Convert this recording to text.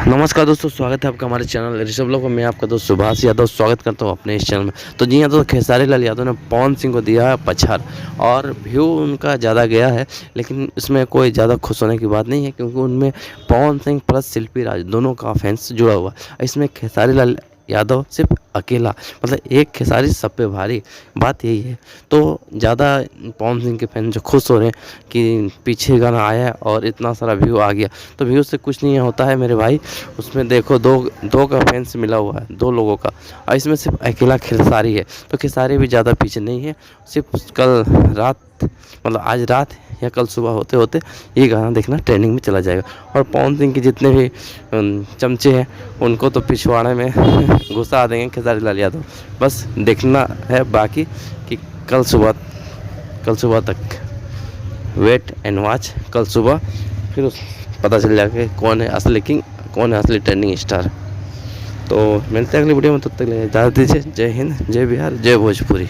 नमस्कार दोस्तों, स्वागत है आपका हमारे चैनल ऋषभ लोग में। मैं आपका दोस्त सुभाष यादव स्वागत करता हूं अपने इस चैनल में। तो जी हाँ दोस्तों, खेसारी लाल यादव ने पवन सिंह को दिया है पछाड़ और व्यू उनका ज़्यादा गया है, लेकिन इसमें कोई ज़्यादा खुश होने की बात नहीं है क्योंकि उनमें पवन सिंह प्लस शिल्पी राज दोनों का फैंस जुड़ा हुआ है। इसमें खेसारी लाल यादव सिर्फ अकेला, मतलब एक खेसारी सब पे भारी, बात यही है। तो ज़्यादा पवन सिंह के फैन जो खुश हो रहे हैं कि पीछे गाना आया है और इतना सारा व्यू आ गया, तो व्यू से कुछ नहीं होता है मेरे भाई। उसमें देखो दो दो का फैंस मिला हुआ है, दो लोगों का, और इसमें सिर्फ अकेला खेसारी है। तो खेसारी भी ज़्यादा पीछे नहीं है। सिर्फ कल रात, मतलब आज रात या कल सुबह होते होते ये गाना देखना ट्रेंडिंग में चला जाएगा। और पवन सिंह के जितने भी चमचे हैं उनको तो पिछवाड़े में घुसा देंगे खेसारी लाल यादव। बस देखना है बाकी कि कल सुबह तक वेट एंड वॉच। कल सुबह फिर पता चल जाएगा कि कौन है असली किंग, कौन है असली ट्रेंडिंग स्टार। तो मिलते हैं अगली वीडियो में, तब तक इजाज़त दीजिए। जय हिंद, जय बिहार, जय भोजपुरी।